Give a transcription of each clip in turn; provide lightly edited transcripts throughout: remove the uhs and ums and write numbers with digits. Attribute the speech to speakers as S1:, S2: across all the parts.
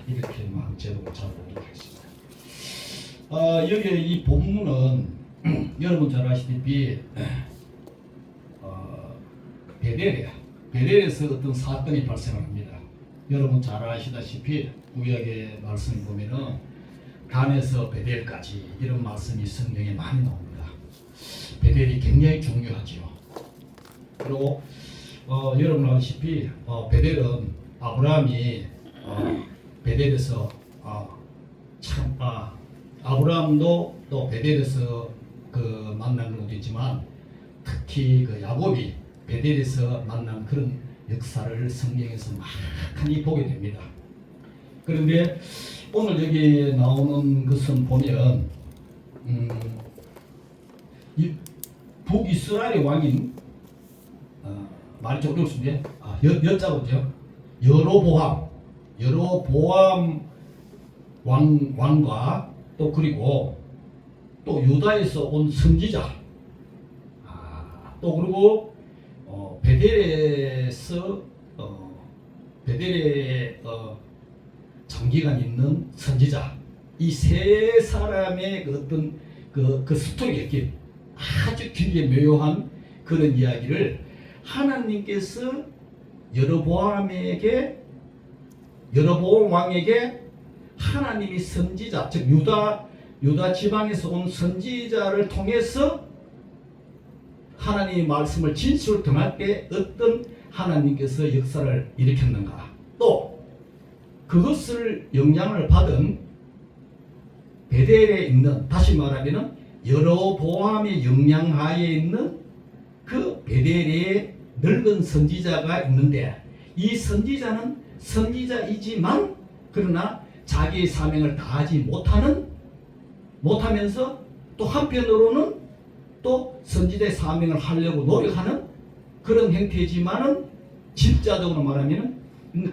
S1: 이렇게 제목을 잡아보도록 하겠습니다. 여기 이 본문은 여러분 잘 아시다시피 베델에서 어떤 사건이 발생합니다. 여러분 잘 아시다시피 구약의 말씀을 보면은 단에서 베델까지 이런 말씀이 성경에 많이 나옵니다. 베델이 굉장히 중요하죠. 그리고 여러분 아시다시피 베델은 아브라함이 베델에서 아브라함도 또 베델에서 그 만난 것도 있지만 특히 그 야곱이 베델에서 만난 그런 역사를 성경에서 많이 보게 됩니다. 그런데 오늘 여기 나오는 것은 보면 이 북이스라엘의 왕인 말이 좀 어렵습니다. 여자고죠. 여로보암 왕과 또 그리고 또 유다에서 온 선지자 또 그리고 베델에서 베델에 장기간 있는 선지자 이 세 사람의 그 어떤 그 스토리가 이렇게 아주 길게 묘한 그런 이야기를 하나님께서 여로보암 왕에게 하나님이 선지자 즉 유다 지방에서 온 선지자를 통해서 하나님의 말씀을 진술을 통할 때 어떤 하나님께서 역사를 일으켰는가 또 그것을 영향을 받은 베델에 있는 다시 말하면 여로보암의 영향하에 있는 그 베델의 늙은 선지자가 있는데 이 선지자는 선지자이지만 그러나 자기의 사명을 다하지 못하면서 또 한편으로는 또 선지자의 사명을 하려고 노력하는 그런 형태지만은 진짜적으로 말하면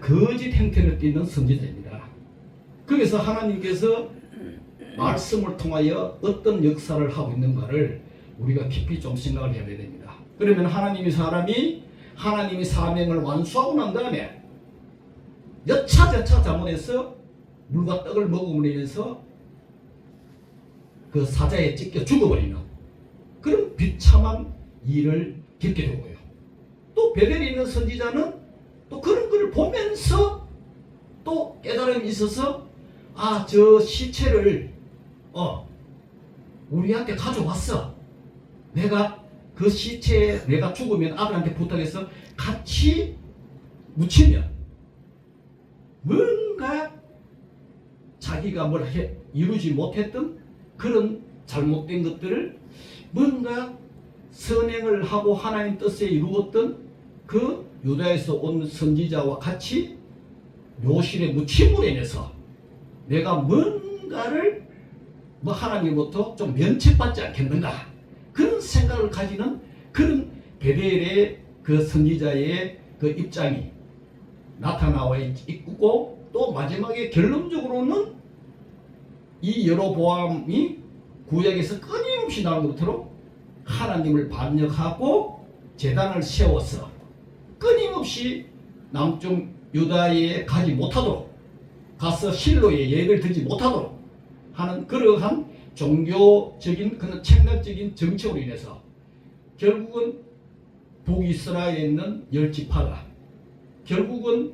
S1: 거짓 형태를 띠는 선지자입니다. 거기서 하나님께서 말씀을 통하여 어떤 역사를 하고 있는가를 우리가 깊이 좀 생각을 해야 됩니다. 그러면 사람이 하나님의 사명을 완수하고 난 다음에 여차저차 잘못해서 물과 떡을 먹음으로 인해서 그 사자에 찢겨 죽어버리는 그런 비참한 일을 겪게 되고요. 또 베델에 있는 선지자는 또 그런 걸 보면서 또 깨달음이 있어서 저 시체를 우리한테 가져왔어. 내가 그 시체에 내가 죽으면 아들한테 부탁해서 같이 묻히면 뭔가 자기가 뭘 이루지 못했던 그런 잘못된 것들을 뭔가 선행을 하고 하나님 뜻에 이루었던 그 유다에서 온 선지자와 같이 묘실에 묻힘으로 인해서 내가 뭔가를 하나님부터 좀 면책받지 않겠는가 그런 생각을 가지는 그런 베델의 그 선지자의 그 입장이 나타나와 있고 또 마지막에 결론적으로는 이 여로보암이 구약에서 끊임없이 나오는 것처럼 하나님을 반역하고 제단을 세워서 끊임없이 남쪽 유다에 가지 못하도록 가서 실로에 예배를 드리지 못하도록 하는 그러한 종교적인 그런 책략적인 정책으로 인해서 결국은 북이스라엘에 있는 10지파가 결국은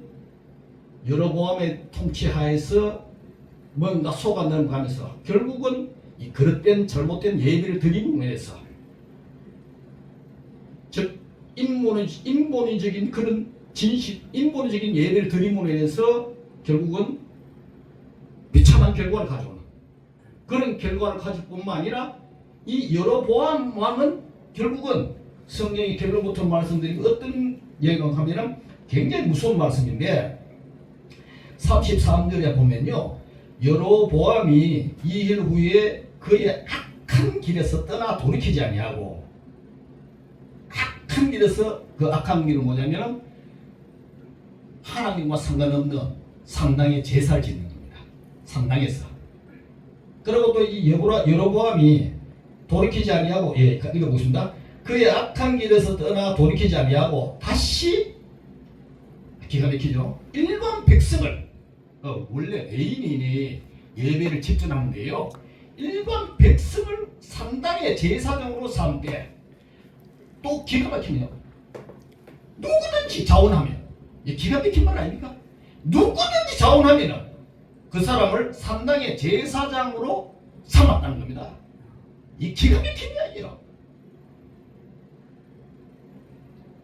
S1: 여로보암의 통치하에서 뭔가 속아 넘어가면서 결국은 이 그릇된 잘못된 예배를 드림으로 인해서 즉 인본의적인 그런 인본의적인 예배를 드림으로 인해서 결국은 비참한 결과를 가져오는 그런 결과를 가질 뿐만 아니라 이 여로보암 왕은 결국은 성경의 결론부터 말씀드리면 어떤 얘기가 하면 굉장히 무서운 말씀인데 33절에 보면요 여로보암이 이 일 후에 그의 악한 길에서 떠나 돌이키지 아니하고 악한 길에서 그 악한 길은 뭐냐면 하나님과 상관없는 상당의 제사를 짓는 겁니다. 상당에서 그리고 또 이 여로보암이 돌이키지 아니하고 읽어보겠습니다. 그의 악한 길에서 떠나 돌이키지 아니하고 다시 기가 막히죠. 일반 백성을 원래 애인이 예배를 집전하는데요. 일반 백성을 상당히 제사장으로 삼되 또 기가 막히네요. 누구든지 자원하면, 이 기가 막힌 말 아닙니까? 누구든지 자원하면 그 사람을 상당히 제사장으로 삼았다는 겁니다. 이 기가 막힌 이야기예요.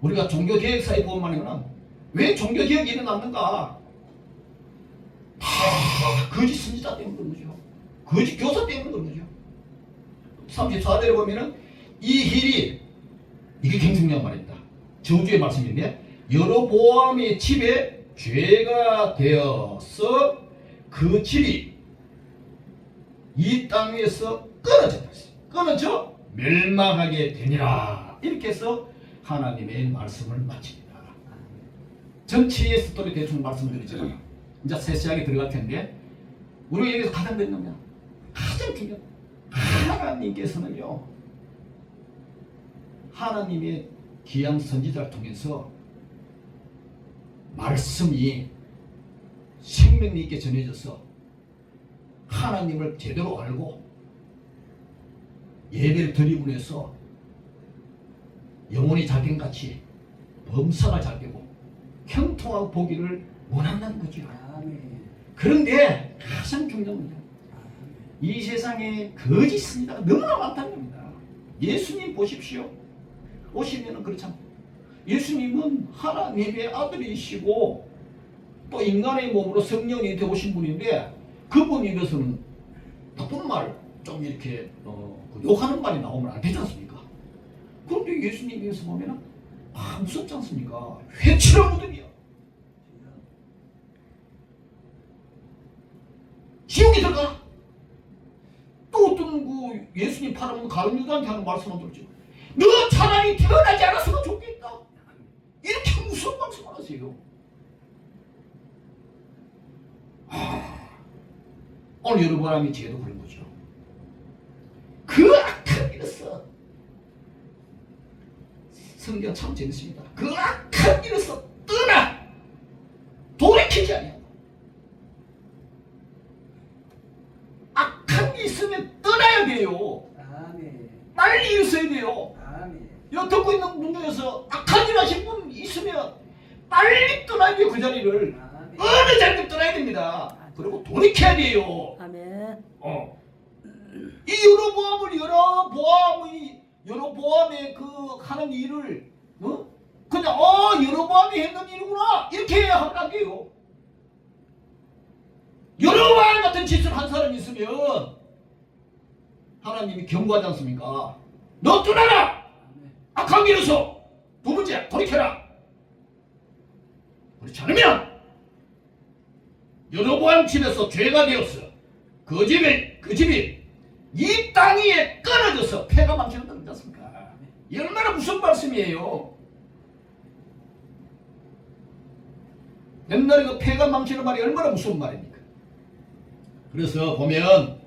S1: 우리가 종교개혁사에 보면은 왜 종교개혁이 일어났는가? 다 거짓 선지자 때문에 그런 거죠. 거짓 교사 때문에 그런 거죠. 34절에 보면은 이 일이, 이게 굉장히 중요한 말입니다. 저주의 말씀인데, 여로보암의 집에 죄가 되어서 그 집이 이 땅 위에서 끊어져 멸망하게 되니라. 이렇게 해서 하나님의 말씀을 마칩니다. 전체의 스토리 대충 말씀드리잖아요. 이제 세세하게 들어갈 텐데, 우리가 여기서 가장 중요한, 가장 중요한, 하나님께서는요, 하나님의 귀한 선지자를 통해서 말씀이 생명력 있게 전해져서 하나님을 제대로 알고 예배를 드리고 해서 영혼이 잘된같이 범사가 잘되고 형통하고 보기를 원한다는 거죠. 그런데 가장 중요한 겁니다. 이 세상에 거짓 선지자가 너무나 많다는 겁니다. 예수님 보십시오. 오시면은 그렇잖아요. 예수님은 하나님의 아들이시고 또 인간의 몸으로 성령이 되오신 분인데, 그분에 대해서는 나쁜 말, 좀 이렇게 욕하는 말이 나오면 안 되지 않습니까? 그런데 예수님에 대해서 보면은 무섭지 않습니까? 회치러 무덤이요. 지옥에 들어가. 또 어떤 그 예수님 팔아먹는 가룟 유다한테 하는 말씀을 들었죠. 너 차라리 태어나지 않았으면 좋겠다. 이렇게 무서운 말씀을 하세요. 오늘 여러분의 죄도 그런 거죠. 그 악한 일에서, 성경 참 재밌습니다. 그 악한 일에서 떠나 돌이키지 아니하고, 악한 일 있으면 떠나야 돼요. 빨리 일어서야 돼요. 여 듣고 있는 분 중에서 악한 일 하신 분 있으면 빨리 떠나야 돼요. 그 자리를. 어느 자리도 떠나야 됩니다. 그리고 돌이켜야 돼요.
S2: 아멘.
S1: 이 여로보암의 그 하는 일을 그냥 여로보암이 했는 일이구나 이렇게 하면 안 돼요. 여로보암 같은 짓을 한 사람이 있으면 하나님이 경고하지 않습니까? 너 떠나라! 악한 길에서! 두 번째, 돌이켜라! 그렇지 않으면 여로보암 집에서 죄가 되었어. 그 집이 이 땅 위에 끊어져서 폐가 망치는 거지 않습니까? 이 얼마나 무슨 말씀이에요? 옛날에 그 폐가 망치는 말이 얼마나 무서운 말입니까? 그래서 보면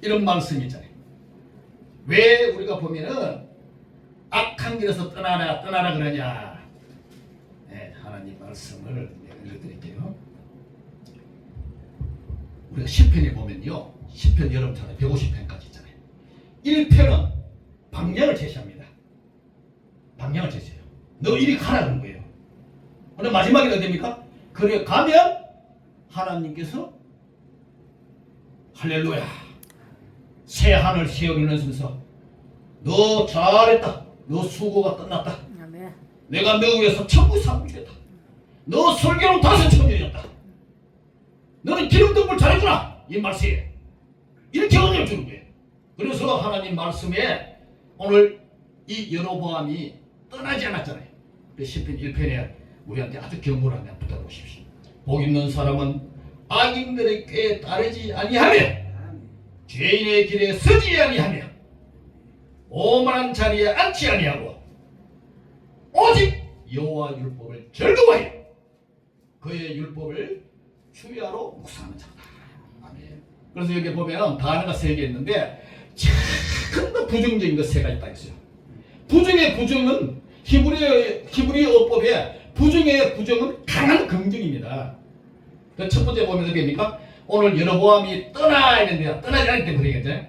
S1: 이런 말씀이 있잖아요. 왜 우리가 보면은 악한 길에서 떠나라 그러냐? 네, 하나님 말씀을 읽어드릴게요. 우리가 시편에 보면요, 시편 여러분처럼 150편까지 있잖아요. 1편은 방향을 제시합니다. 방향을 제시해요. 너 이리 가라는 거예요. 근데 마지막에 어떻게 됩니까? 그래 가면 하나님께서 할렐루야, 새 하늘 새 여기를 쓰면서 너 잘했다. 너 수고가 끝났다.
S2: 아멘.
S1: 내가 너 위해서 천국 상을 주겠다. 너 설교로 5천년이었다. 너는 기름등불 잘했구나. 이 말씀에 이렇게 은혜를 주는 거예요. 그래서 하나님 말씀에 오늘 이 여로보암이 떠나지 않았잖아요. 시편 1편에 우리한테 아주 경고를 하면 붙들어보십시오. 복 있는 사람은 악인들의 꾀에 따르지 아니하며 죄인의 길에 서지 아니하며 오만한 자리에 앉지 아니하고 오직 여호와 율법을 즐거워하여 그의 율법을 주야로 묵상하는 자다. 아멘. 그래서 여기 보면 단어가 3개 있는데 큰 부정적인 거 3가지 딱 있어요. 부정의 부정은 히브리 어법에 부정의 부정은 강한 긍정입니다. 그 첫 번째 보면 어떻게 됩니까? 오늘 여로보암이 떠나야 되는데 떠나지 않기 때문에 그러겠죠.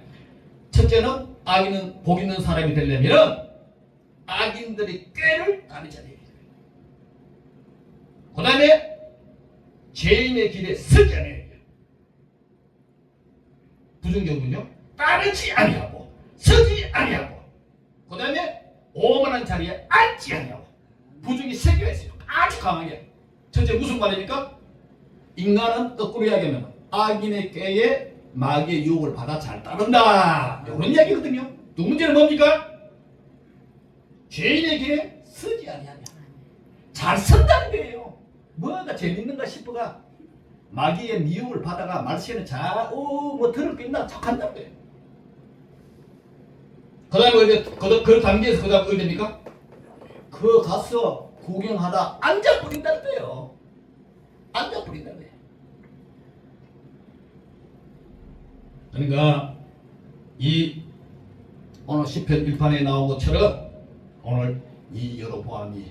S1: 첫째는 악인은 복 있는 사람이 되려면 악인들의 꾀를 따르지 않아야 돼요. 그 다음에 죄인의 길에 서지 않아야 돼요. 부정적으로요. 따르지 아니하고 서지 아니하고 그 다음에 오만한 자리에 앉지 아니하고 부정이 세 개가 있어요. 아주 강하게. 첫째 무슨 말입니까? 인간은 거꾸로 이야기하면 악인의 꾀에 마귀의 유혹을 받아 잘 따른다. 이런 이야기거든요. 두 문제는 뭡니까? 죄인의 길에 서지 아니하냐. 잘 선다는 거예요. 뭐가 재밌는가 싶어가 마귀의 미혹을 받아가 말세는 뭐 들을 거 있나 척한다는 거예요. 그 다음에 그 단계에서 그 다음 어디 됩니까? 그 가서 구경하다 앉아버린다는 거예요. 앉아버린다는 거예요. 그러니까 이 오늘 시편 1편에 나온 것처럼 오늘 이 여로보암이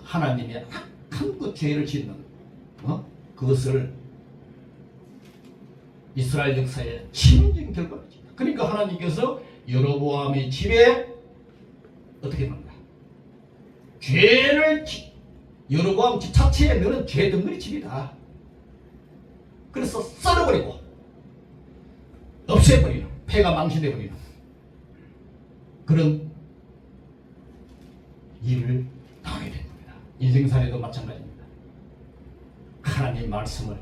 S1: 하나님이 악한 그 죄를 짓는 그것을 이스라엘 역사의 치명적인 결과입니다. 그러니까 하나님께서 여로보암의 집에 어떻게 합니까? 죄를 여로보암 집 자체에 너는 죄 덩어리 집이다. 그래서 썰어버리고 없애버리는 폐가 망신되어버리는 그런 일을 당하게 된 겁니다. 인생살이도 마찬가지입니다. 하나님 말씀을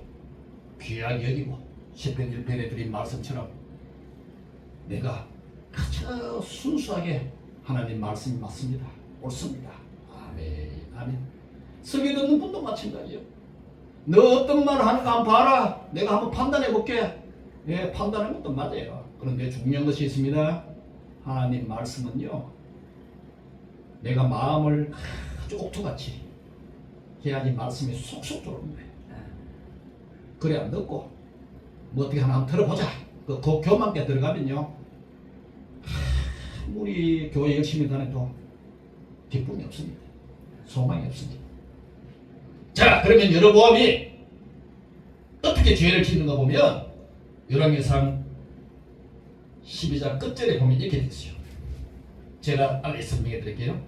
S1: 귀하게 여기고 시편 1편에 드린 말씀처럼 내가 아주 순수하게 하나님 말씀이 맞습니다. 옳습니다. 아멘. 아멘. 설교 듣는 분도 마찬가지예요. 너 어떤 말 하는가 한번 봐라. 내가 한번 판단해 볼게. 예, 판단하는 것도 맞아요. 그런데 중요한 것이 있습니다. 하나님 말씀은요, 내가 마음을 아주 옥토같이 해야지 말씀이 속속 들어오는 거예요. 그래야 넣고 뭐 어떻게 하나 한번 들어보자. 그 교만께 들어가면요, 우리 교회 열심히 다녀도 기쁨이 없습니다. 소망이 없습니다. 자, 그러면 여로보암이 어떻게 죄를 짓는가 보면 열왕기상 12장 끝절에 보면 이렇게 되어 있어요. 제가 빨리 설명해 드릴게요.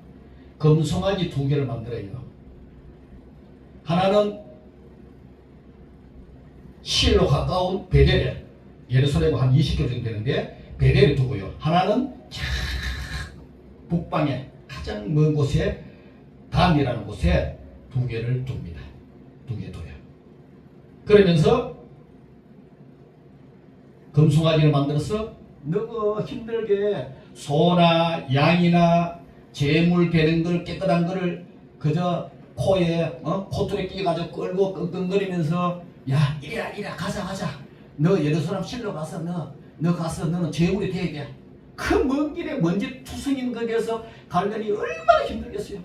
S1: 금송아지 2개를 만들어요. 하나는 실로 가까운 베델에, 예루살렘과 한 20km 정도 되는데 베델에 두고요. 하나는 북방에 가장 먼 곳에 단이라는 곳에 2개를 둡니다. 2개 둬요. 그러면서 금송아지를 만들어서 너무 힘들게 소나 양이나 재물 되는 걸 깨끗한 거를 그저 코에 코털에 끼가지고 끌고 끙끙거리면서 야 이리야 가자 너 예루살렘 실로 가서 너 가서 너는 재물이 돼야 돼. 그 먼 길에 먼지 투성인 거기에서 가려니 얼마나 힘들겠어요.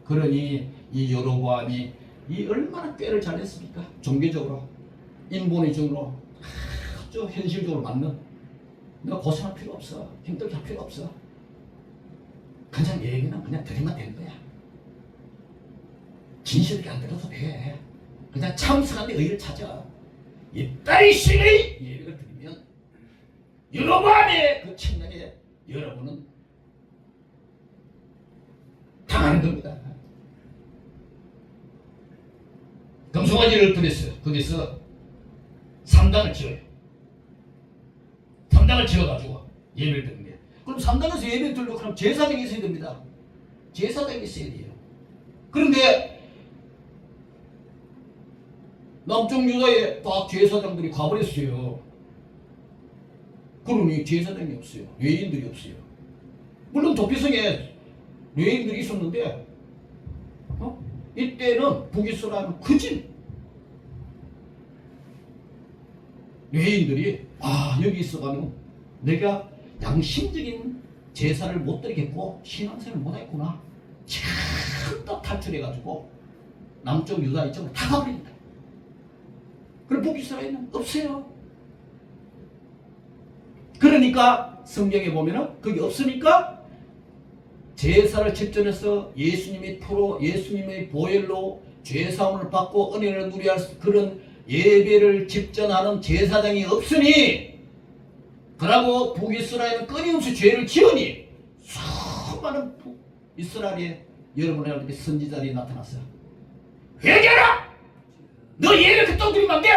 S1: 그러니 이 여로보암이 이 얼마나 꾀를 잘했습니까? 종교적으로 인본의적으로 아주 현실적으로 맞는 너 고생할 필요 없어. 힘들게 할 필요 없어. 그냥 얘기는 그냥 들으면 되는 거야. 진실하게 안 들어도 돼. 그냥 참석한데 의의를 찾아. 이따위 신의 예배를 드리면 여로보암의 그 청년에 여러분은 당하는 겁니다. 금송아지를 드렸어요. 거기서 3단을 지어요. 3단을 지어가지고 예배를 드는데, 그럼 3단에서 예배를 들려고 그럼 제사장이 있어야 됩니다. 제사장이 있어야 돼요. 그런데 남쪽 유다에 딱 제사장들이 가버렸어요. 그러니 제사장이 없어요. 레위인들이 없어요. 물론 도피성에 레위인들이 있었는데 이때는 북이스라엘 그진 레위인들이 여기 있어가면 내가 양심적인 제사를 못 드리겠고 신앙생활을 못하겠구나. 참다 탈출해가지고 남쪽 유다 이쪽으로 다 가버립니다. 그럼 북이스라엘은 없어요. 그러니까 성경에 보면은 그게 없으니까 제사를 집전해서 예수님의 피로 예수님의 보혈로 죄사함을 받고 은혜를 누려야 할 그런 예배를 집전하는 제사장이 없으니, 그러고 북이스라엘은 끊임없이 죄를 지으니 수많은 북이스라엘에 여러분의 이렇게 선지자들이 나타났어요. 회개하라! 너 예를 이렇게 떠들이면 안 돼!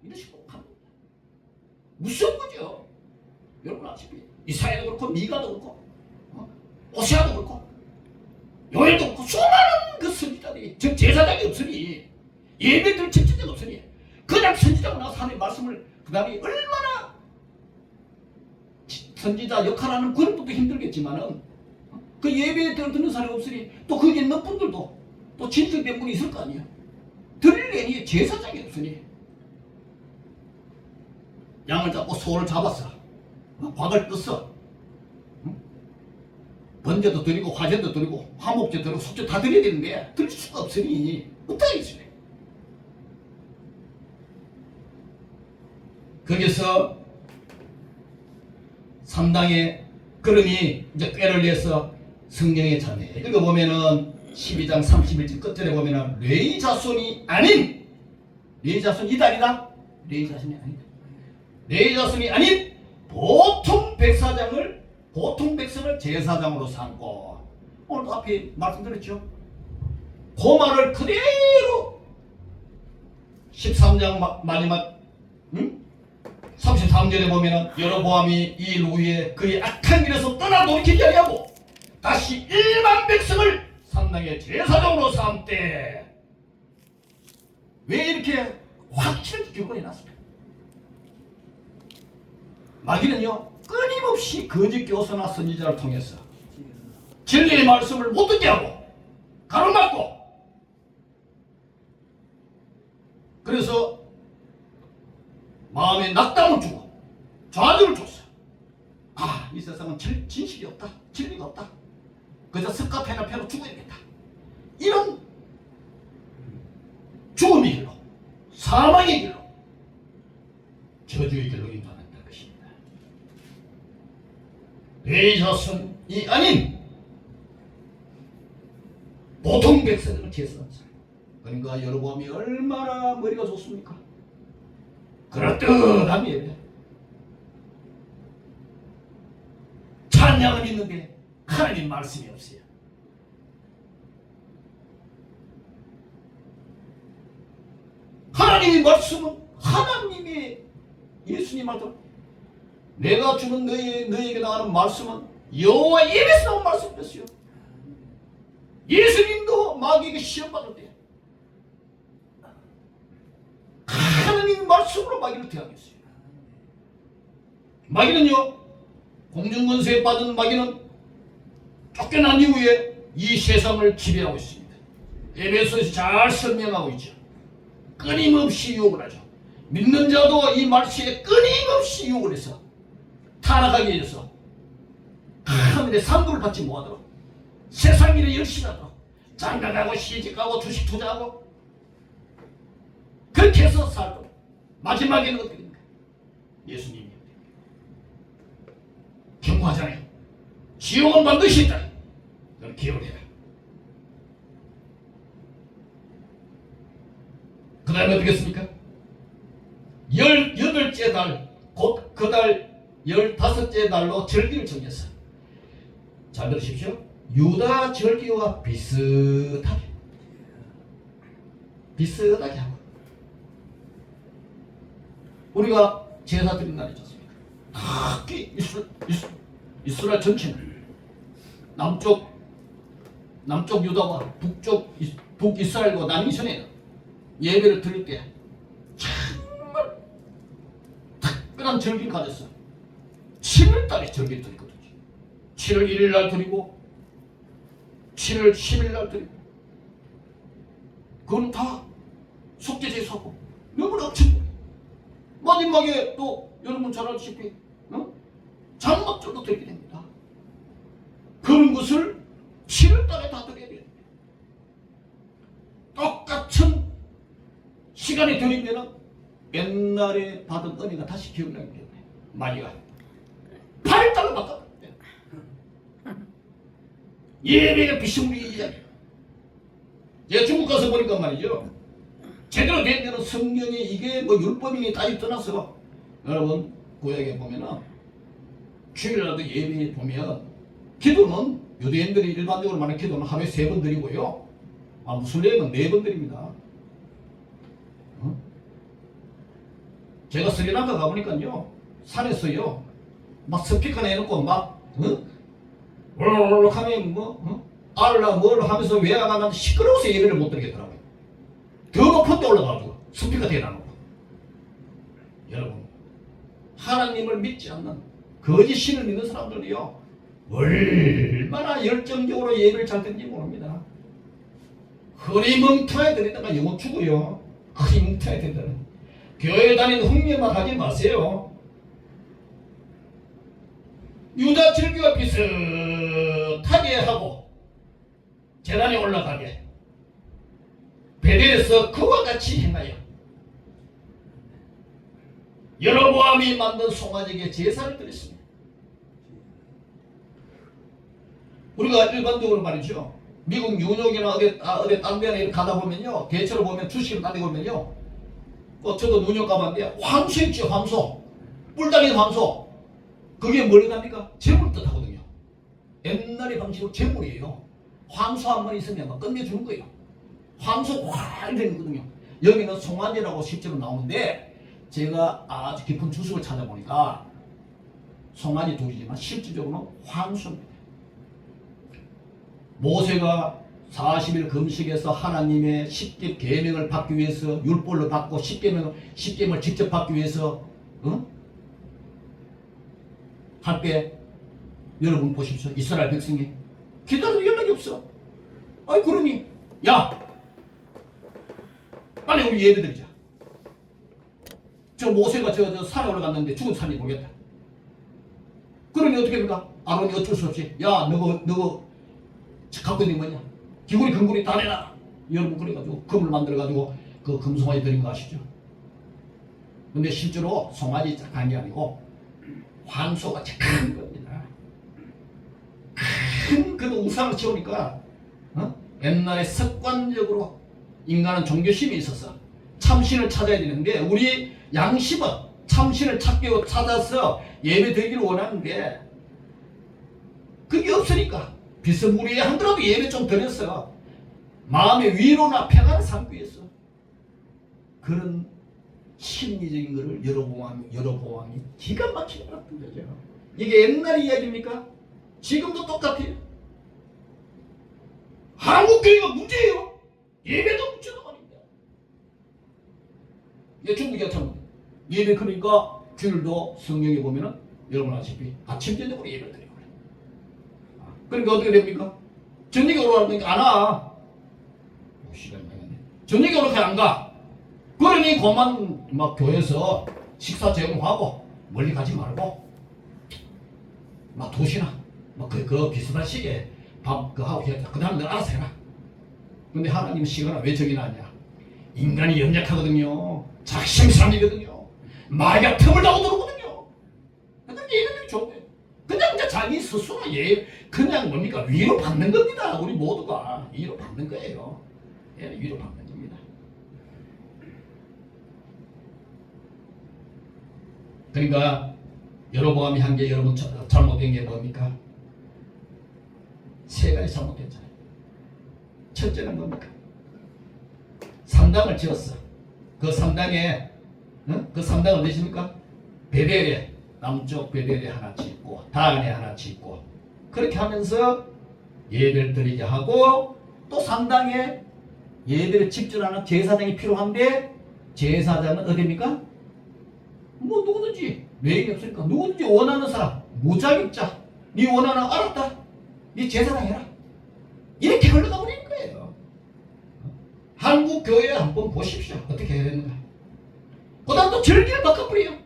S1: 이런 식으로 합니다. 무슨 거죠? 여러분 아시피 이사야도 그렇고 미가도 그렇고 오세아도 그렇고 요엘도 그렇고 수많은 그 선지자들이, 즉 제사장이 없으니, 예배들 집전자가 없으니 그냥 선지자가 나와서 하나님의 말씀을, 그 다음에 얼마나 선지자 역할하는 그런 것도 힘들겠지만은 그 예배에 듣는 사람이 없으니 또 거기에 있는 분들도 또 진정된 분이 있을 거 아니에요. 들리니 제사장이 없으니 양을 잡고 소를 잡았어. 박을 떴어. 번제도 드리고 화제도 드리고 화목제 드리고 속죄 다 드려야 되는데 드릴 수가 없으니 어떡하겠어요. 거기서 상당히, 그러니 이제 꾀를 내서 성경의 자매 읽어보면은 12장 31절 끝절에 보면은 레위 자손이 아닌, 레위 자손 이달이다, 레위 자손이 아니다, 레위 자손이 아닌 보통 백성을 제사장으로 삼고, 오늘 앞에 말씀드렸죠. 그 말을 그대로 13장 마지막 33절에 보면은 여로보암이 이 일 후에 그의 악한 길에서 떠나 돌이키지 아니하고 다시 1만 백성을 산당의 제사장으로 삼되, 왜 이렇게 확실하게 교훈이 났습니까? 마귀는요 끊임없이 거짓 교사나 선지자를 통해서 진리의 말씀을 못 듣게 하고 가로막고, 그래서 마음에 낙담을 주고 좌절을 줬어. 이 세상은 진실이 없다, 진리가 없다, 그저 습관패나 패로 죽어야겠다, 이런 죽음의 길로, 사망의 길로, 저주의 길로 인도한다는 것입니다. 레위 자손이 아닌 보통 백성을 제사한 사람. 그러니까 여로보암이 얼마나 머리가 좋습니까? 그럴듯한 예배, 찬양은 있는데 하나님 말씀이 없어요. 하나님의 말씀은, 하나님의 예수님 말씀, 내가 주는 너희에게 나가는 말씀은 여호와 입에서 나온 말씀이었어요. 예수님도 마귀에게 시험받을 때 하나님 말씀으로 마귀를 대항했어요. 마귀는요, 공중권세 받은 마귀는 쫓겨난 이후에 이 세상을 지배하고 있습니다. 에베소에서 잘 설명하고 있죠. 끊임없이 유혹을 하죠. 믿는 자도 이 말씀에 끊임없이 유혹을 해서 타락하게 해서 하늘의 상급을 받지 못하도록, 세상 일에 열심히 하도록, 장가가고 시집가고 주식 투자하고 그렇게 해서 살고, 마지막에는 어떻게 됩니까? 예수님이 경고하잖아요. 지옥은 반드시 있다. 너는 기억을 해라. 그 다음에 어떻게 했습니까? 18째 달, 곧 그 달 15째 날로 절기를 정했어. 잘 들으십시오. 유다 절기와 비슷하게 하고, 우리가 제사 드린 날이지 않습니까? 특히 이스라엘 전체는 남쪽 유다와 북이스라엘과 나뉘기 예배를 드릴 때 정말 특별한 절기를 가졌어요. 7월달에 절기를 드리거든요. 7월 1일 날 드리고 7월 10일 날 드리고, 그건 다 속죄제사고 너무나 엄청, 마지막에 또 여러분 잘 아시다시피 장막절도 드리게 됩니다. 그런 것을 7월달에 다 드려야 됩니다. 똑같은 시간에 드리면 옛날에 받은 은혜가 다시 기억나기 때문에 마귀가 8월달로 바꿨대. 예배가 비스무리하게, 제가 중국 가서 보니까 말이죠. 제대로 된 데는 성경에 이게 뭐 율법이니 다 떠나서 여러분 구약에 보면은 주일날도 예배 보면 기도는 유대인들이 일반적으로 말하는 기도는 하루에 3번 드리고요. 무슬림은 4번 드립니다. 제가 스리랑카 가보니까요. 산에서요. 막 스피커 내놓고 막 올올올 하면 알라 뭘 하면서 외양하면 시끄러워서 예배를 못 드리겠더라고요. 더 높은 데 올라가가지고 스피커 대놔놓고. 여러분 하나님을 믿지 않는 거짓 신을 믿는 사람들이요. 얼마나 열정적으로 예배를 잘 드는지 모릅니다. 흐리멍텅하게 드리다가 영혼 죽어요. 흐리멍텅하게 드리다가. 교회 다니는 흉내만 하지 마세요. 유다 절기와 비슷하게 하고 제단에 올라가게 베델에서 그와 같이 행하여 여로보암이 만든 송아지에게 제사를 드렸습니다. 우리가 일반적으로 말이죠. 미국 뉴욕이나 어디 딴 데나 가다 보면요. 대체로 보면 주식을 딴 데 보면요. 저도 뉴욕 가봤는데 황소 있죠. 황소. 뿔다리 황소. 그게 뭘 합니까? 재물 뜻하거든요. 옛날의 방식으로 재물이에요. 황소 한 마리 있으면 막 끝내주는 거예요. 황소 확 되거든요. 여기는 송아지라고 실제로 나오는데 제가 아주 깊은 주석을 찾아보니까 송아지 둘이지만 실질적으로는 황소입니다. 모세가 40일 금식에서 하나님의 10개 계명을 받기 위해서 율법을 받고 10계명을 직접 받기 위해서 할 때 여러분 보십시오. 이스라엘 백성이 기다려도 연락이 없어. 아이 그러니 야 빨리 우리 예배 드리자. 저 모세가 저 산에 올라갔는데 죽은 산이 보겠다. 그러니 어떻게 합니까? 아론이 어쩔 수 없이 야 너거 갖고 있는 게 뭐냐? 기구리 금구리 다 내놔. 여러분 그래가지고 금을 만들어가지고 그 금송아지 드린 거 아시죠? 근데 실제로 송아지 짝한 게 아니고 황소가 짝한 겁니다. 큰 그 우상을 채우니까 옛날에 습관적으로 인간은 종교심이 있어서 참신을 찾아야 되는데 우리 양심은 참신을 찾아서 예배 드리기를 원하는데 그게 없으니까 비스무리에 한 거라도 예배 좀 드렸어. 마음의 위로나 평안을 삼기 위해서 그런 심리적인 것을 여로보암이 기가 막히게 알았던 거죠. 이게 옛날 이야기입니까? 지금도 똑같아요. 한국 교회가 문제예요. 예배도 문제도 말입니다. 중국이 같은 예배 그러니까 주일도 성경에 보면은 여러분 아시다시피 아침 저녁으로 예배를 드려요. 그러니까 어떻게 됩니까? 저녁에 오라니까 안 와. 시간이 많이 갔네. 저녁에 오라니까 안 가. 그러니 그만 막 교회에서 식사 제공하고 멀리 가지 말고 막 2시나 뭐 그 비슷한 시기에 밥 그 하고 해야 돼. 그 다음 너 알아서 해라. 근데 하나님 시간을 왜 정해놨냐? 인간이 연약하거든요. 작심삼이거든요. 마귀가 틈을 타고 들어오거든요. 근데 얘네들이 좋대. 그냥 자기 스스로 그냥 뭡니까? 위로 받는 겁니다. 우리 모두가 위로 받는 거예요. 위로 받는 겁니다. 그러니까 여로보암이 한 게 여러분 잘못된 게 뭡니까? 3가지 잘못됐잖아요. 첫째는 뭡니까? 산당을 지었어. 그 산당에 그 산당은 어디십니까? 베델에 남쪽 베델에 하나 짓고 다은에 하나 짓고 그렇게 하면서 예배를 드리게 하고 또 산당에 예배를 집전하는 제사장이 필요한데 제사장은 어디입니까? 뭐 누구든지 외인이 없으니까 누구든지 원하는 사람 무자격자 네 원하는 알았다 네 제사장 해라 이렇게 흘러가 버리는 거예요. 한국 교회 한번 보십시오. 어떻게 해야 되는가. 그 다음 또 절기를 바꿔버려요.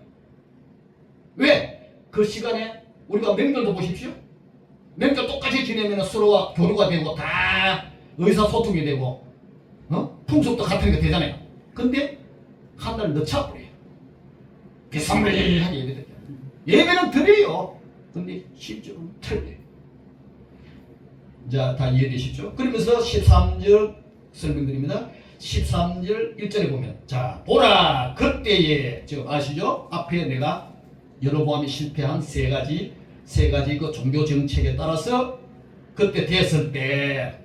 S1: 왜? 그 시간에 우리가 명절도 보십시오. 명절 똑같이 지내면 서로가 교류가 되고 다 의사소통이 되고 풍속도 같은 게 되잖아요. 근데 한 달 늦춰버려요. 비스무리하게 예배 드려요. 예배는 드려요. 근데 실제로는 틀려요. 자, 다 이해되시죠? 그러면서 13절 설명드립니다. 13절 1절에 보면 자 보라 그때에 지금 아시죠? 앞에 내가 여로보암이 실패한 세 가지 그 종교 정책에 따라서 그때 됐을 때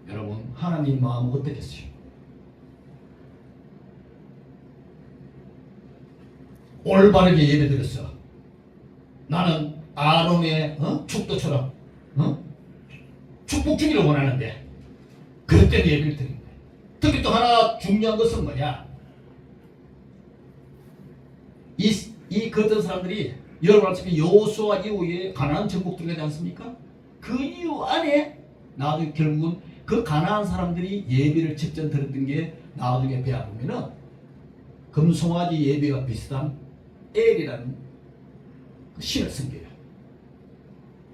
S1: 여러분 하나님 마음은 어떻겠어요? 올바르게 예배드렸어. 나는 아론의 축도처럼 축복 주기를 원하는데 그럴 때는 예배를 드린 거예요. 특히 또 하나 중요한 것은 뭐냐? 이 그던 사람들이 여러분 아시다시피 여호수아 이후에 가나안 정복 들어가지 않습니까? 그 이후 안에 나중에 결국은 그 가나안 사람들이 예배를 직접 드렸던 게 나중에 배워보면은 금송아지 예배가 비슷한 엘이라는 신을 섬겨요.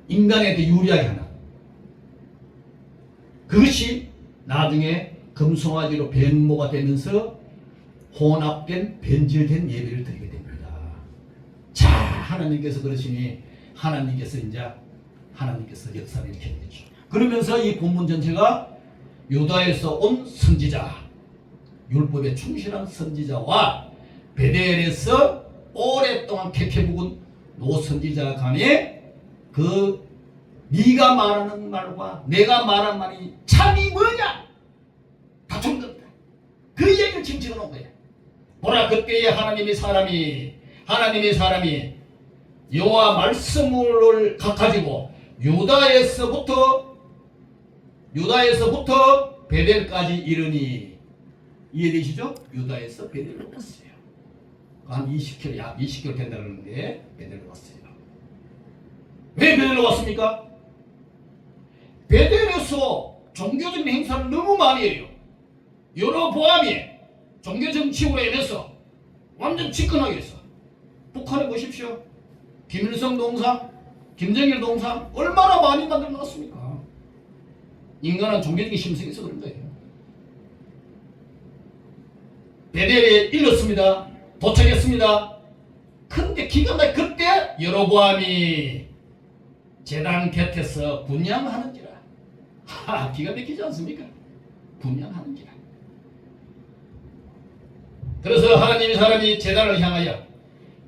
S1: 인간에게 유리하게 하는 그것이 나중에 금송아지로 변모가 되면서 혼합된 변질된 예배를 드리게 됩니다. 자, 하나님께서 그러시니 하나님께서 역사를 일으켜 주죠. 그러면서 이 본문 전체가 유다에서 온 선지자, 율법에 충실한 선지자와 베델에서 오랫동안 캐캐 묵은 노선지자 간에 그 네가 말하는 말과 내가 말한 말이 참이 뭐냐? 다툰 겁니다. 그 얘기를 지금 찍어놓은 거예요. 보라 그때에 하나님의 사람이 여호와 말씀을 가지고 유다에서부터 베델까지 이르니 이해되시죠? 유다에서 베델로 왔어요. 한 20km, 약 20km 된다는데 베델로 왔어요. 왜 베델로 왔습니까? 베델에서 종교적인 행사를 너무 많이 해요. 여로보암이 종교 정치로 인해서 완전 집권하게 했어. 북한에 보십시오. 김일성 동상, 김정일 동상 얼마나 많이 만들어놨습니까? 인간은 종교적인 심성이 있어 그런 거예요. 베델에 일렀습니다. 도착했습니다. 근데 기가 막히게 그때 여로보암이 제단 곁에서 분향하는지라. 기가 막히지 않습니까? 분향하는지라. 그래서 하나님의 사람이 제단을 향하여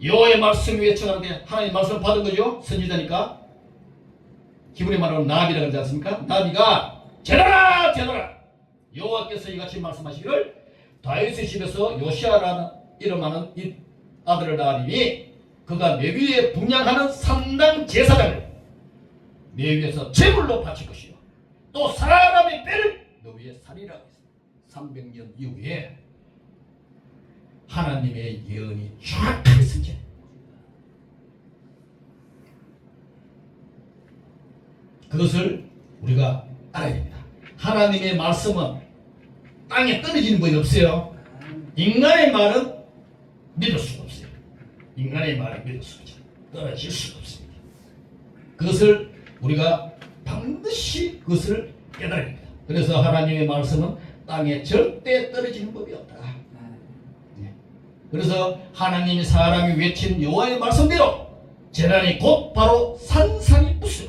S1: 여호와의 말씀을 외쳐가는데 하나님 말씀을 받은 거죠. 선지자니까. 히브리 말로 나비라 그러지 않습니까? 나비가 제단아 여호와께서 이같이 말씀하시기를 다윗의 집에서 요시아라는 이름하는 이 아들을 낳으니 그가 내 위에 분향하는 3당 제사장을 내 위에서 제물로 바칠 것이요 또 사람의 뼈를 너 위에 살이라 했습니다. 300년 이후에 하나님의 예언이 정확하게 성취. 그것을 우리가 알아야 됩니다. 하나님의 말씀은 땅에 떨어지는 법이 없어요. 인간의 말은 믿을 수가 없어요. 인간의 말은 믿을 수가 없어요. 떨어질 수가 없습니다. 그것을 우리가 반드시 그것을 깨달아야 됩니다. 그래서 하나님의 말씀은 땅에 절대 떨어지는 법이 없다. 그래서 하나님이 사람이 외친 여호와의 말씀대로 제단이 곧 바로 산산이 부수요.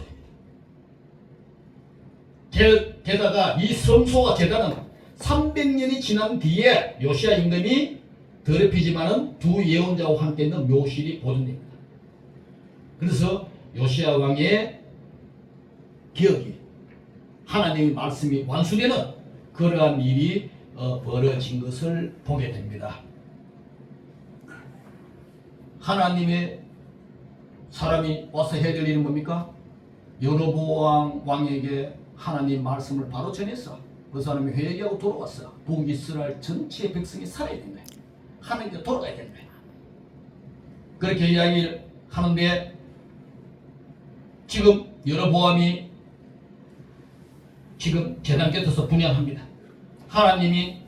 S1: 게다가 이 성소와 제단은 300년이 지난 뒤에 요시야 임금이 더럽히지만은 두 예언자와 함께 있는 묘실이 보존됩니다. 그래서 요시야 왕의 기억이 하나님의 말씀이 완수되는 그러한 일이 벌어진 것을 보게 됩니다. 하나님의 사람이 와서 해야 될 일은 뭡니까? 여로보암 왕에게 하나님 말씀을 바로 전했어. 그 사람이 회개하고 돌아왔어. 북이스라엘 전체 백성이 살아야 된다. 하나님께 돌아가야 된다. 그렇게 이야기를 하는데 지금 여로보암이 지금 제단 곁에서 분향합니다. 하나님의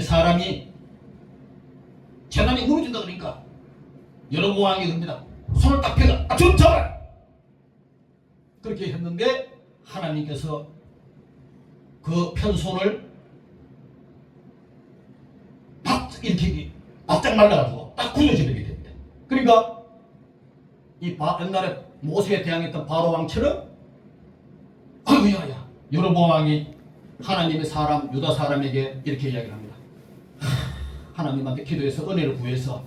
S1: 사람이 제단이 무너진다 그러니까 여로보암이 그럽니다. 손을 딱 펴가 좀 잡아라. 그렇게 했는데 하나님께서 그 편손을 이렇게 바짝 말라가지고 딱 굳어지게 됩니다. 그러니까 이 옛날에 모세에 대항했던 바로 왕처럼 아이고 야야 여로보암 왕이 하나님의 사람 유다 사람에게 이렇게 이야기를 합니다. 하나님한테 기도해서 은혜를 구해서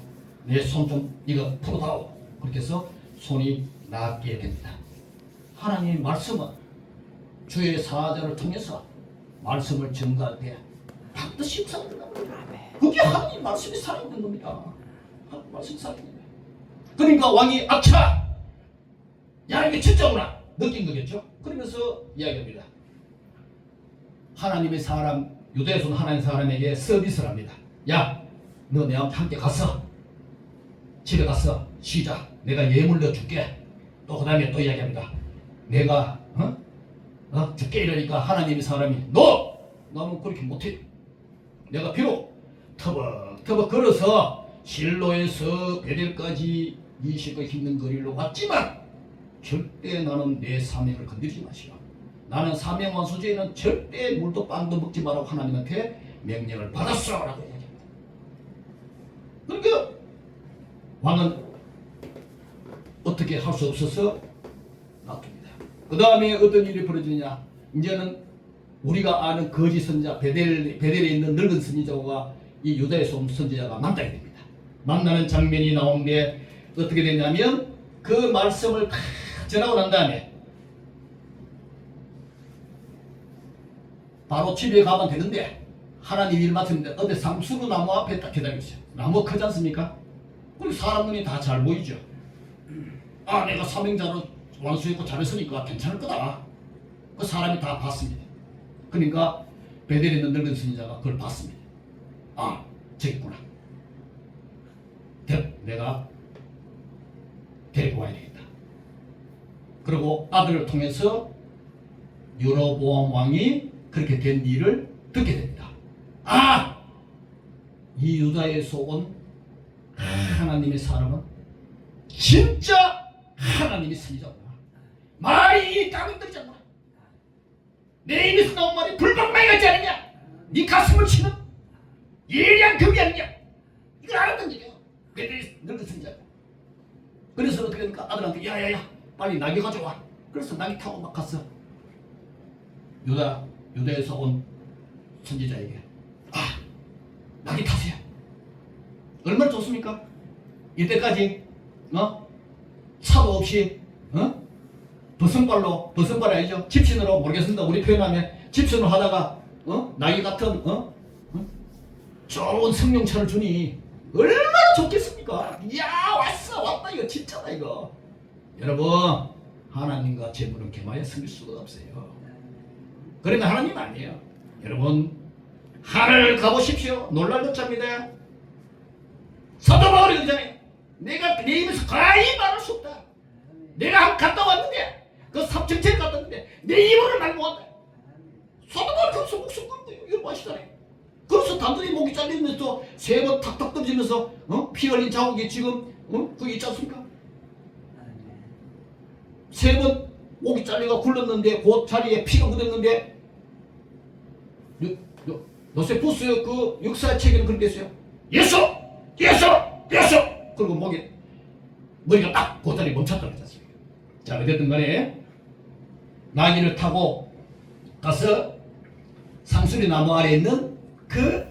S1: 내 손 좀 이거 풀어다오. 그렇게 해서 손이 낫게 됩니다. 하나님의 말씀은 주의 사자를 통해서 말씀을 증거할 때 반드시 역사가 일어납니다. 그게 하나님 말씀이 살아있는 겁니다. 하나님 말씀이 살아있는 거예요. 그러니까 왕이 아차! 야 이게 진짜구나! 느낀 거겠죠? 그러면서 이야기합니다. 하나님의 사람, 유대에서 온 하나님의 사람에게 서비스를 합니다. 야, 너 내와 함께 가서 집에 가서 쉬자. 내가 예물 넣어줄게. 또 그 다음에 또 이야기합니다. 내가 죽게 이러니까 하나님의 사람이 너는 그렇게 못해. 내가 비록 터벅터벅 걸어서 실로에서 베델까지 20일 힘든 거리로 왔지만 절대 나는 내 사명을 건드리지 마시오. 나는 사명 완수제에는 절대 물도 빵도 먹지 말라고 하나님한테 명령을 받았어 라고 이야기합니다. 그러니까 왕은 어떻게 할 수 없어서 놔둡니다. 그 다음에 어떤 일이 벌어지느냐. 이제는 우리가 아는 거짓 선지자 베델에 있는 늙은 선지자와 이 유다에서 온 선지자가 만나게 됩니다. 만나는 장면이 나오는데 어떻게 되냐면 그 말씀을 다 전하고 난 다음에 바로 집에 가면 되는데 하나님 일 맡았는데 어디 상수로 나무 앞에 딱 기다리고 있어요. 나무 크지 않습니까? 그리고 사람 눈이 다 잘 보이죠. 아 내가 사명자로 완수했고 잘했으니까 괜찮을 거다. 그 사람이 다 봤습니다. 그러니까 베델에 있는 늙은 선지자가 그걸 봤습니다. 아 저기 있구나. 내가 데리고 와야 되겠다. 그리고 아들을 통해서 여로보암 왕이 그렇게 된 일을 듣게 됩니다. 아! 이 유다에서 온 하나님의 사람은 진짜 하나님의 선지자구나. 말이 땀이 떨지 않나. 내 입에서 나온 말이 불방망이 같지 않느냐. 네 가슴을 치는 예리한 금이 아니냐. 이걸 알았던 얘기야. 베델 늙은 선지자. 그래서 어떻게 되니까 아들한테 야야야 빨리 나귀 가져와. 그래서 나귀 타고 막 갔어. 유다에서 온 선지자에게 나귀 타세요. 얼마나 좋습니까? 이때까지 차도 없이 버선발 아니죠? 집신으로 모르겠습니다. 우리 표현하면 집신으로 하다가 나귀 같은 좋은 승용차를 주니 얼마나 좋겠습니까? 이야 왔다 이거 진짜다 이거. 여러분 하나님과 재물은 개마에 섬길 수가 없어요. 그러니까 하나님 아니에요. 여러분 하늘 가보십시오. 놀랄 것입니다. 서도마을이 그러잖아요. 내가 내 입에서 거의 말할 수 없다. 내가 갔다 왔는데 그 삼층채 갔다 왔는데 내 입으로 말 못한다. 서도마을 거기서 목숨 걸고 이거 아시잖아요. 그래서 단순히 목이 잘리면서 세 번 탁탁 떨어지면서 피 흘린 자국이 지금 그게 있지 않습니까? 세 번 목이 잘리가 굴렀는데 그 자리에 피가 묻었는데 요세푸스 그 역사 책에는 그렇게 했어요. 예수! 그리고 머리가 딱 그 자리에 멈췄다고 했습니다. 자 어쨌든 간에 나귀를 타고 가서 상수리 나무 아래에 있는 그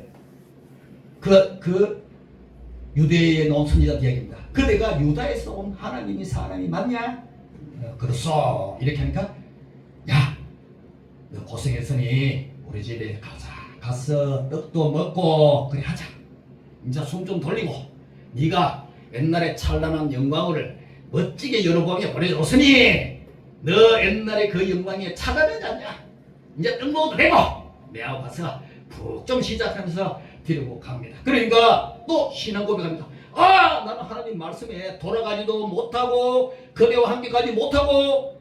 S1: 유대에 나온 선지자한테 이야기합니다. 그대가 유다에서 온 하나님의 사람이 맞냐? 그렇소. 이렇게 하니까 야, 너 고생했으니 우리 집에 가서 떡도 먹고 그래 하자. 이제 숨 좀 돌리고 네가 옛날에 찬란한 영광을 멋지게 여로보암에 보내줬으니 너 옛날에 그 영광에 차단하지 않냐? 이제 떡 먹어도 되고 내하고 가서 푹 좀 시작하면서 데리고 갑니다. 그러니까 또 신앙 고백합니다. 나는 하나님 말씀에 돌아가지도 못하고 그대와 함께 가지 못하고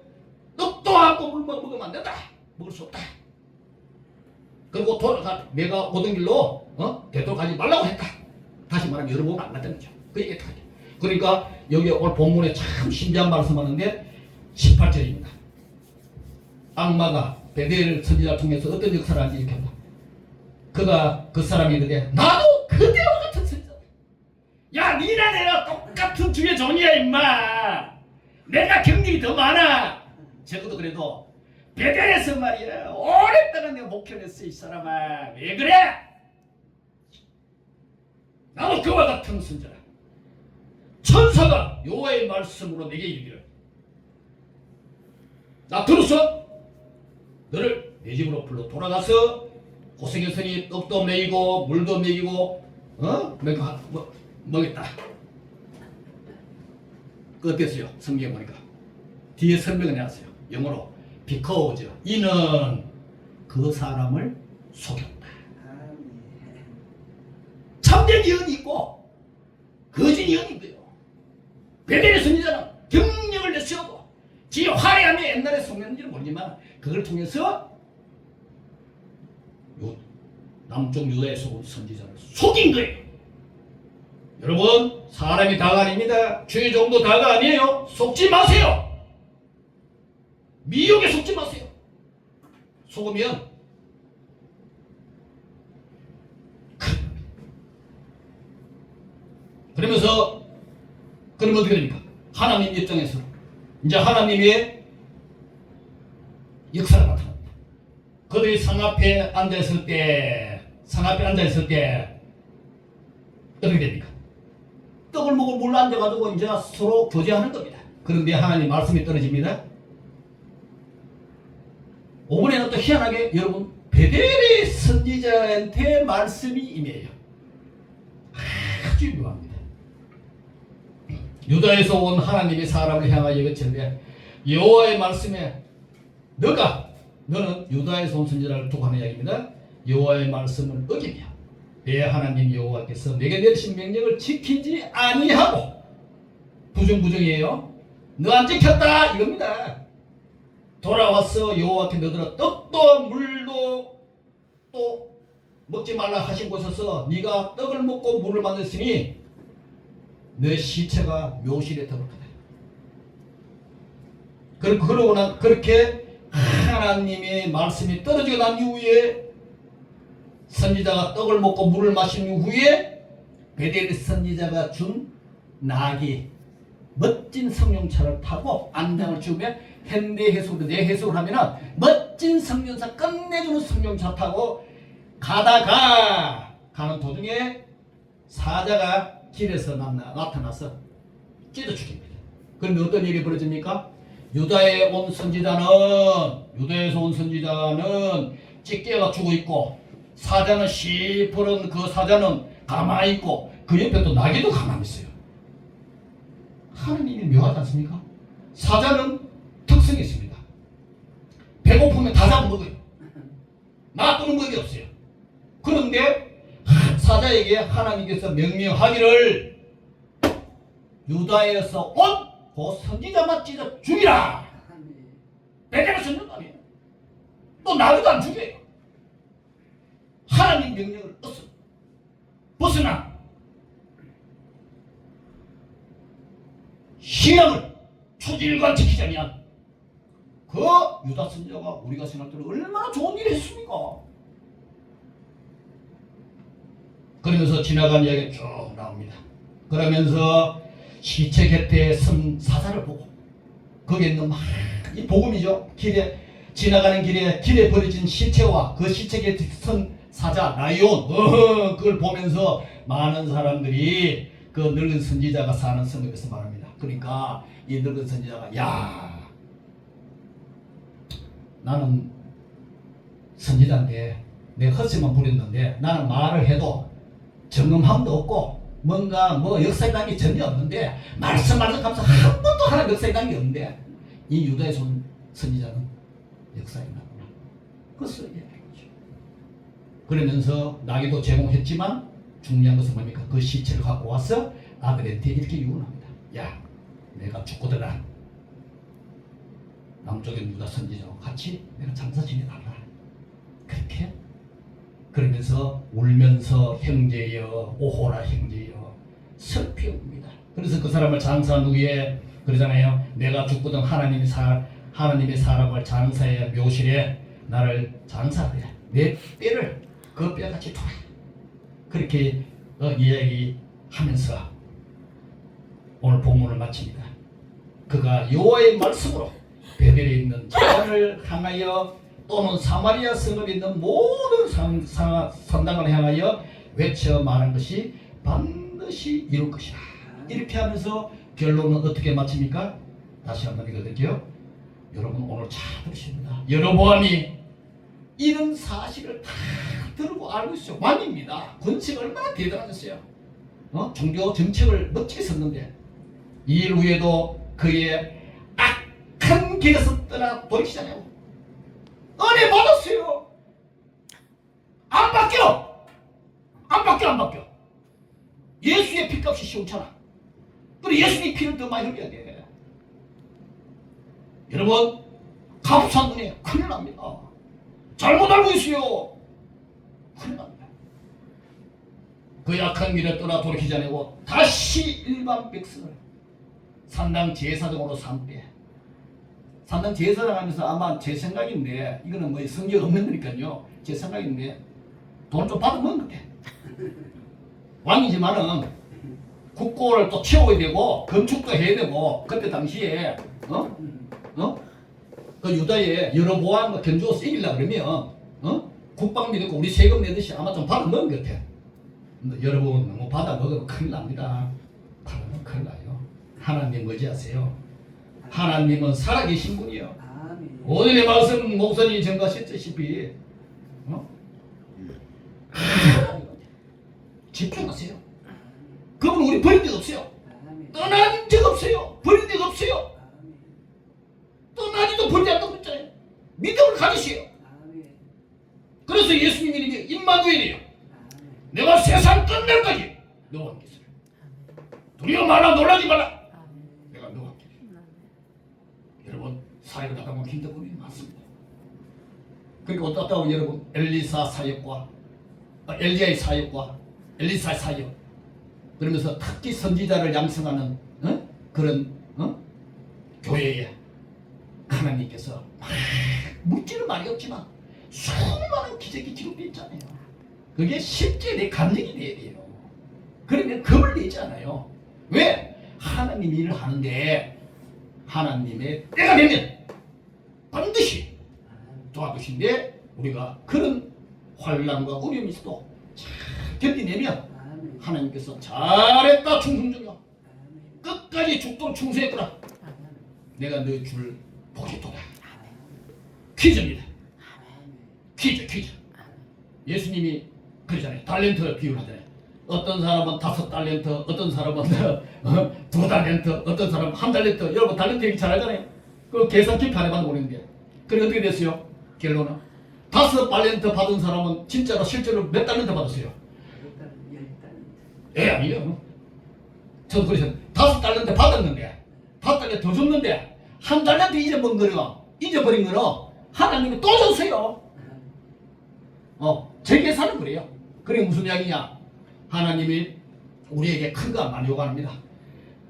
S1: 떡도 않고 물만 먹으면 안 된다. 먹을 수 없다. 그리고 내가 오던 길로 되돌아가지 말라고 했다. 다시 말하면 여러분 안 갔다는 거죠. 그 얘기가 다 그러니까 여기 오늘 본문에 참 신비한 말씀하는데 18절입니다. 악마가 베델 선지자를 통해서 어떤 역사를 하는지 이렇게 합니다. 그 사람이 그래 나도 그대와 같은 선지자다. 야 니나 내가 똑같은 주의 종이야 임마. 내가 경력이 더 많아. 적어도 그래도 베델에서 말이야 오랫동안 내가 목표했어. 이 사람아 왜 그래? 나도 그와 같은 선지자라. 천사가 여호와의 말씀으로 내게 이르기를 나 들었어? 너를 내 집으로 불러 돌아가서 고생했으니 떡도 먹이고 물도 먹이고 먹였다. 그 어땠어요? 성경 보니까 뒤에 설명을 해놨어요. 영어로 because 이는 그 사람을 속였다. 참된 예언이 있고 거짓 예언이 있고요. 베델의 선지자는 경력을 내세우고 지 화려함에 옛날에 속였는지는 모르지만 그걸 통해서 남쪽 유다에서 온 선지자를 속인 거예요. 여러분 사람이 다가 아닙니다. 주의 종도 다가 아니에요. 속지 마세요. 미혹에 속지 마세요. 속으면 그러면서 그러면 어떻게 됩니까? 하나님 입장에서 이제 하나님의 역사가 나타납니다. 그들이 상 앞에 앉아있을 때 어떻게 됩니까? 떡을 먹고 물로 앉아가지고 이제 서로 교제하는 겁니다. 그런데 하나님 말씀이 떨어집니다. 5번에는 또 희한하게 여러분 베델의 선지자한테 말씀이 임해요. 아주 유명합니다. 유다에서 온 하나님의 사람을 향하여 외치는데 여호와의 말씀에 너는 유다에서 온 선지자를 두고 하는 이야기입니다. 여호와의 말씀을 어기며 내 하나님 여호와께서 내게 내리신 명령을 지키지 아니하고 부정이에요. 너 안 지켰다 이겁니다. 돌아와서 여호와께 너더러 떡도 물도 또 먹지 말라 하신 곳에서 네가 떡을 먹고 물을 만들었으니 내 시체가 묘실에 들어갈 거다. 그러고 그렇게 하나님의 말씀이 떨어지고 난 이후에 선지자가 떡을 먹고 물을 마신 후에 베델 선지자가 준 낙이 멋진 성령차를 타고 안장을 주며 현대 해석으로 내 해석을 하면은 멋진 성령차 끝내주는 성령차 타고 가는 도중에 사자가 길에서 나타나서 찢어 죽입니다. 그런데 어떤 일이 벌어집니까? 유다에서 온 선지자는 찢겨가 죽어 있고 사자는 시퍼런 그 사자는 가만히 있고 그 옆에 또 나귀도 가만히 있어요. 하나님이 묘하지 않습니까? 사자는 특성이 있습니다. 배고프면 다 잡아먹어요. 놔두는 법이 없어요. 그런데 사자에게 하나님께서 명령하기를 유다에서 온 그 선지자만 찢어 죽이라. 베델의 선지자도 아니에요. 또 나귀도 안 죽여요. 하나님 명령을 벗어나 신앙을 초질관 지키자면 그 유다 선지자가 우리가 생각할 때는 얼마나 좋은 일을 했습니까? 그러면서 지나간 이야기가 쭉 나옵니다. 그러면서 시체 곁에 선 사자를 보고 거기에 있는 이 복음이죠. 지나가는 길에 버려진 시체와 그 시체 곁에 선 사자 라이온 그걸 보면서 많은 사람들이 그 늙은 선지자가 사는 성읍에서 말합니다. 그러니까 이 늙은 선지자가 야 나는 선지자인데 내가 헛소리만 부렸는데 나는 말을 해도 경험함도 없고 뭔가 역사에 게 전혀 없는데 말씀하면서 한 번도 하나 역사에 게 없는데 이 유다에서 온 선지자는 역사에 나구나. 그것을 얘기하는 거죠. 그러면서 나귀도 제공했지만 중요한 것은 뭡니까? 그 시체를 갖고 와서 아들한테 이렇게 유언합니다. 야 내가 죽고더라 남쪽의 유다 선지자와 같이 내가 장사 지내달라. 그렇게 그러면서 울면서 형제여 오호라 형제여 슬피 웁니다. 그래서 그 사람을 장사한 후에 그러잖아요. 내가 죽거든 하나님의 사람을 장사해 묘실에 나를 장사하래. 내 뼈를 그 뼈같이 두라. 그렇게 이야기하면서 오늘 본문을 마칩니다. 그가 여호와의 말씀으로 베델에 있는 제자를 향하여 또는 사마리아 성읍에 있는 모든 성당을 향하여 외쳐 말한 것이 반드시 이룰 것이라. 이렇게 하면서 결론은 어떻게 마칩니까? 다시 한번 읽어드릴게요. 여러분 오늘 잘 들으십니다. 여로보암이 이런 사실을 다 들고 알고 있어요. 왕입니다. 권세가 얼마나 대단하셨어요. 종교 정책을 멋지게 썼는데 이 일 후에도 그의 악한 길에서 떠나 돌이키잖아요. 은혜 받았어요. 안 바뀌어. 안 바뀌어. 예수의 피값이 시원찮아. 그리고 예수의 피를 더 많이 흘려야 돼. 여러분 값싼 은혜 큰일 납니다. 잘못 알고 있어요. 큰일 납니다. 그 약한 길에 떠나 돌이키지 않고 다시 일반 백성을 산당 제사장으로 삼게. 산당 제사장 하면서 아마 제 생각인데 이거는 뭐 성경 없는 거니까요. 제 생각인데 돈 좀 받으면 그래. 왕이지만은 국고를 또 채워야 되고 건축도 해야 되고 그때 당시에 그 유다에 여로보암 견주어서 이기려고 그러면 국방비 듣고 우리 세금 내듯이 아마 좀 받아 먹은 것 같아. 여러분 너무 받아 먹으면 큰일 납니다. 받으면 큰일 나요. 하나님 의지하세요. 하나님은 살아계신 분이요. 오늘의 말씀 목사님이 전가하셨다시피 집중하세요. 그분 우리 버린 적 없어요. 떠난 적 없어요. 버린 적 없어요. 떠나지도 버리지 않다고 했잖아요. 믿음을 가지세요. 그래서 예수님 이름이 임마누엘이에요. 내가 세상 끝날까지 너와 함께 있으라. 두려워 마라, 놀라지 마라. 내가 너와 함께 있으라. 여러분 사역을 하다 보면 힘든 부분이 많습니다. 그러니까 어떻다고 여러분 엘리사 사역과 엘리야의 사역과 엘리사의 사역 그러면서 특히 선지자를 양성하는 그런 교회에 하나님께서 물질은 많이 없지만 수많은 기적이 기록되어 있잖아요. 그게 실제 내 감정이 돼야 돼요. 그러면 겁을 내지 않아요. 왜? 하나님 일을 하는데 하나님의 때가 되면 반드시 도와주신데 우리가 그런 환난과 어려움이 있어도 잘 견디내면 하나님께서 잘했다 충성적이야. 끝까지 죽도록 충성했구나. 내가 너 줄 보겠도다. 퀴즈입니다. 퀴즈. 예수님이 그러잖아요. 달란트 비유를 하잖아요. 어떤 사람은 5달란트, 어떤 사람은 2달란트, 어떤 사람은 1달란트. 여러분 달란트 얘기 잘 알잖아요. 그 계산기 반에만 오는데. 그래 어떻게 됐어요? 결론은 5달란트 받은 사람은 진짜로 실제로 몇 달란트 받았어요? 10달란트. 아니에요. 저도 그래서 5달란트 받았는데 5달란트 더 줬는데 1달란트 잊어버린 거는 하나님이 또 줬어요. 제 계산은 그래요. 그게 무슨 이야기냐? 하나님이 우리에게 큰 거 많이 요구합니다.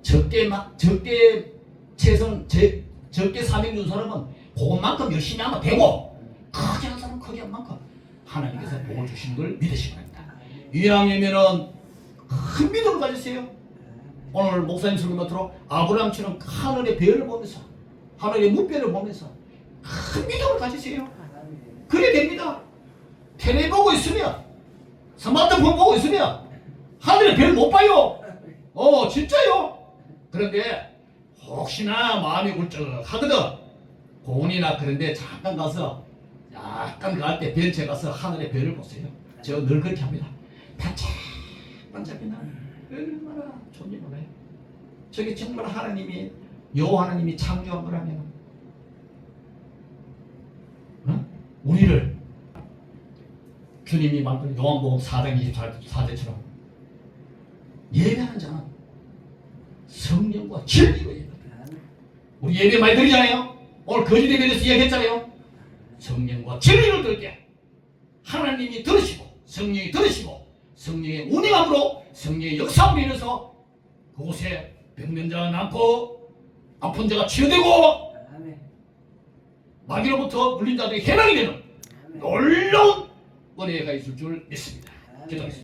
S1: 적게 사명 준 사람은 그것만큼 열심히 하면 되고 크게 한 사람은 크게 한 만큼 하나님께서 복을 주시는 걸 믿으시기 바랍니다. 이왕이면은 큰 믿음을 가지세요. 오늘 목사님 설교 밑으로 아브라함처럼 하늘의 별을 보면서 하늘의 무별을 보면서 큰 믿음을 가지세요. 그래 됩니다. 텔레 보고 있으면 스마트폰 보고 있으면 하늘의 별 못 봐요. 진짜요. 그런데 혹시나 마음이 굴적하거든 고은이나 그런데 잠깐 가서 약간 갈 때 벤치에 가서 하늘의 별을 보세요. 저 늘 그렇게 합니다. 반짝반짝이나 얼마나 좋니 몰라요. 저게 정말 하나님이 여호와 하나님이 창조한 거라면 우리를 주님이 만든 요한복음 4장 24절처럼 예배하는 자는 성령과 진리로 예배합니다. 우리 예배 많이 드리잖아요. 오늘 거짓 예배에 대해서 이야기했잖아요. 성령과 진리를 들게 하나님이 들으시고 성령이 들으시고 성령의 운행함으로 성령의 역사로 인해서 그곳에 병든 자가 낫고 아픈 자가 치유되고 마귀로부터 물린 자들이 해방이 되는 놀라운 은혜가 있을 줄 믿습니다. 기도하겠습니다.